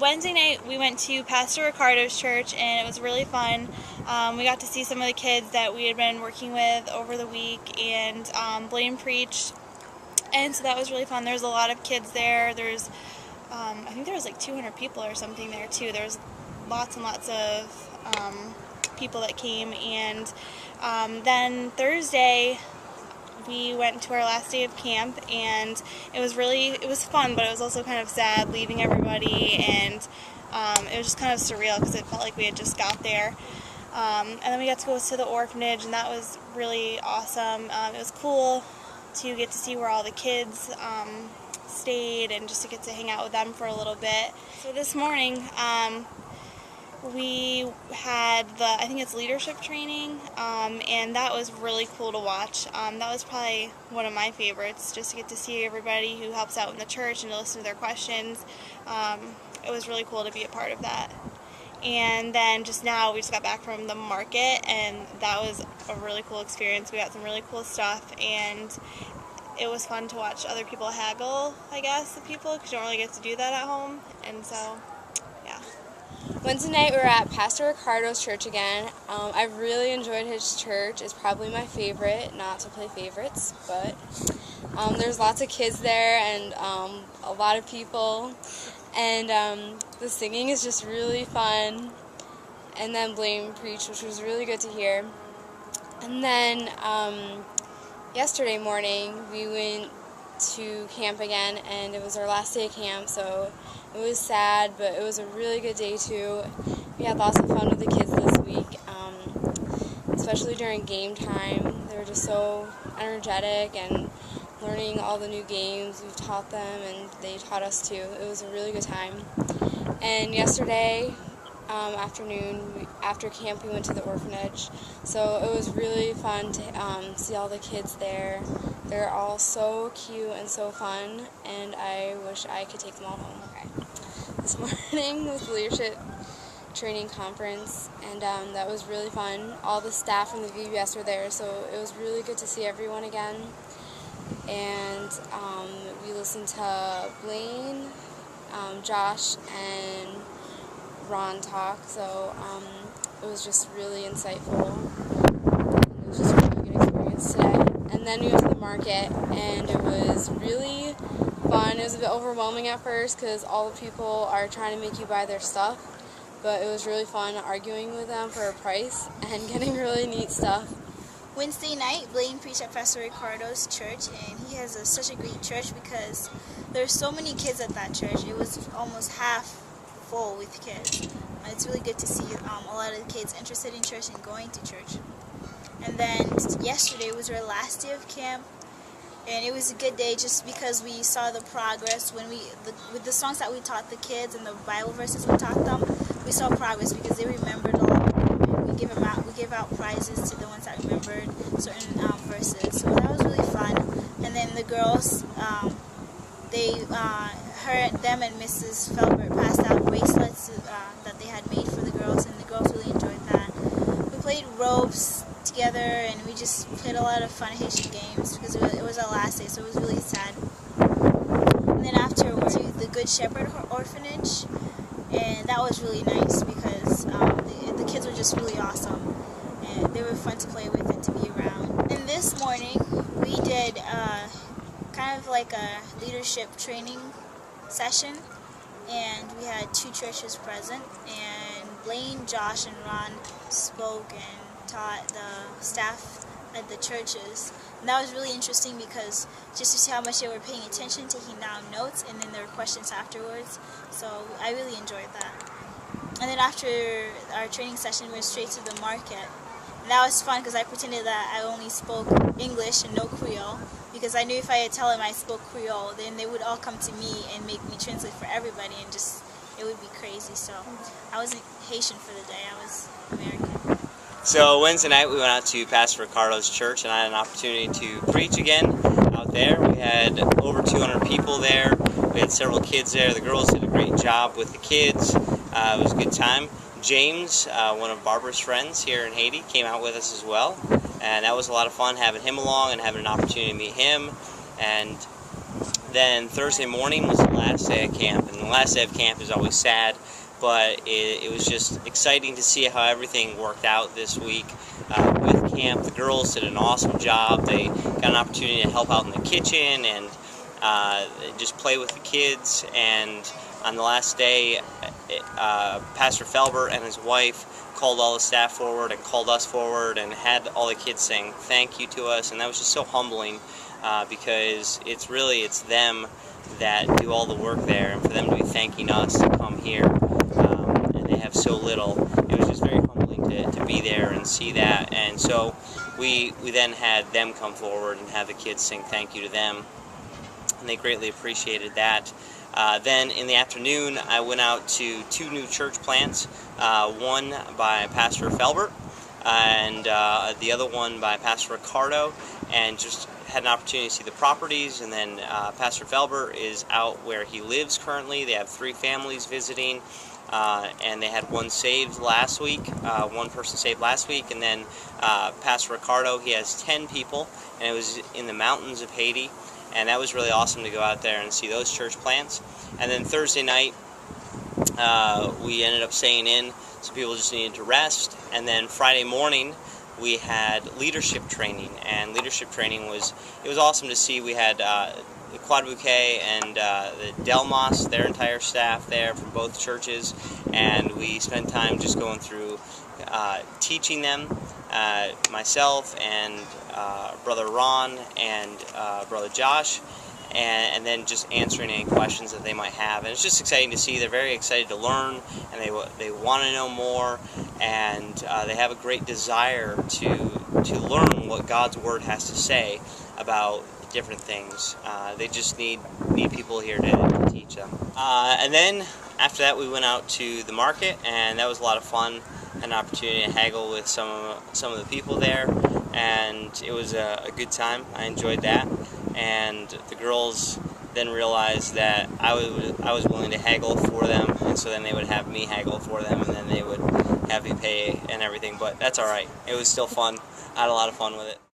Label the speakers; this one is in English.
Speaker 1: Wednesday night we went to Pastor Ricardo's church, and it was really fun. We got to see some of the kids that we had been working with over the week, and Blaine preached, and so that was really fun. There was a lot of kids there. There's I think there was like 200 people or something there too. There was lots and lots of people that came, and then Thursday we went to our last day of camp, and it was fun, but it was also kind of sad leaving everybody, and it was just kind of surreal because it felt like we had just got there. And then we got to go to the orphanage, and that was really awesome. It was cool to get to see where all the kids stayed, and just to get to hang out with them for a little bit. So this morning we had I think it's leadership training, and that was really cool to watch. That was probably one of my favorites, just to get to see everybody who helps out in the church and to listen to their questions. It was really cool to be a part of that. And then just now we just got back from the market, and that was a really cool experience. We got some really cool stuff, and it was fun to watch other people haggle, I guess, the people, because you don't really get to do that at home. And so, yeah.
Speaker 2: Wednesday night we were at Pastor Ricardo's church again. I really enjoyed his church. It's probably my favorite, not to play favorites, but there's lots of kids there, and a lot of people, and the singing is just really fun. And then Blaine preached, which was really good to hear. And then yesterday morning we went to camp again, and it was our last day of camp, so it was sad, but it was a really good day too. We had lots of fun with the kids this week, especially during game time. They were just so energetic and learning all the new games. We've taught them, and they taught us too. It was a really good time. And yesterday afternoon, after camp, we went to the orphanage, so it was really fun to see all the kids there. They're all so cute and so fun, and I wish I could take them all home. Okay. This morning was the leadership training conference, and that was really fun. All the staff from the VBS were there, so it was really good to see everyone again. And we listened to Blaine, Josh, and Ron talk, so it was just really insightful. It was just a really good experience today. And then we went to the market, and it was really fun. It was a bit overwhelming at first because all the people are trying to make you buy their stuff, but it was really fun arguing with them for a price and getting really neat stuff.
Speaker 3: Wednesday night, Blaine preached at Pastor Ricardo's church, and he has such a great church because there's so many kids at that church. It was almost half full with kids. It's really good to see a lot of the kids interested in church and going to church. And then yesterday was our last day of camp, and it was a good day just because we saw the progress when with the songs that we taught the kids and the Bible verses we taught them. We saw progress because they remembered a lot. We gave out prizes to the ones that remembered certain verses. So that was really fun. And then the girls, them and Mrs. Felbert passed out bracelets that they had made for the girls, and the girls really enjoyed that. We played ropes together, and we just played a lot of fun Haitian games because it was our last day, so it was really sad. And then after we went to the Good Shepherd Orphanage, and that was really nice because the kids were just really awesome, and they were fun to play with and to be around. And this morning we did kind of like a leadership training session, and we had 2 churches present, and Blaine, Josh, and Ron spoke and taught the staff at the churches. And that was really interesting because just to see how much they were paying attention, taking down notes, and then there were questions afterwards. So I really enjoyed that. And then after our training session, we went straight to the market. And that was fun because I pretended that I only spoke English and no Creole, because I knew if I had tell them I spoke Creole, then they would all come to me and make me translate for everybody, and just it would be crazy. So I wasn't Haitian for the day, I was American.
Speaker 4: So Wednesday night we went out to Pastor Ricardo's church, and I had an opportunity to preach again out there. We had over 200 people there. We had several kids there. The girls did a great job with the kids. It was a good time. James, one of Barbara's friends here in Haiti, came out with us as well, and that was a lot of fun having him along and having an opportunity to meet him. And Then Thursday morning was the last day of camp, and the last day of camp is always sad, but it was just exciting to see how everything worked out this week. With camp, the girls did an awesome job. They got an opportunity to help out in the kitchen and just play with the kids. And on the last day, Pastor Felbert and his wife called all the staff forward and called us forward and had all the kids saying thank you to us, and that was just so humbling because it's them that do all the work there, and for them to be thanking us to come here, and they have so little, it was just very humbling to be there and see that. And so we then had them come forward and have the kids sing thank you to them, and they greatly appreciated that. Then in the afternoon, I went out to 2 new church plants, one by Pastor Felbert and the other one by Pastor Ricardo, and just had an opportunity to see the properties. And then Pastor Felbert is out where he lives currently. They have 3 families visiting, and they had one saved last week, one person saved last week. And then Pastor Ricardo, he has 10 people, and it was in the mountains of Haiti. And that was really awesome to go out there and see those church plants. And then Thursday night, we ended up staying in. Some people just needed to rest. And then Friday morning, we had leadership training. And leadership training was awesome to see. We had the Quad Bouquet and the Delmas, their entire staff there from both churches. And we spent time just going through teaching them, myself and Brother Ron and Brother Josh, and then just answering any questions that they might have. And it's just exciting to see. They're very excited to learn, and they want to know more, and they have a great desire to learn what God's Word has to say about different things. They just need people here to teach them. And then after that, we went out to the market, and that was a lot of fun. An opportunity to haggle with some of the people there, and it was a good time. I enjoyed that, and the girls then realized that I was willing to haggle for them, and so then they would have me haggle for them, and then they would have me pay and everything. But that's all right. It was still fun. I had a lot of fun with it.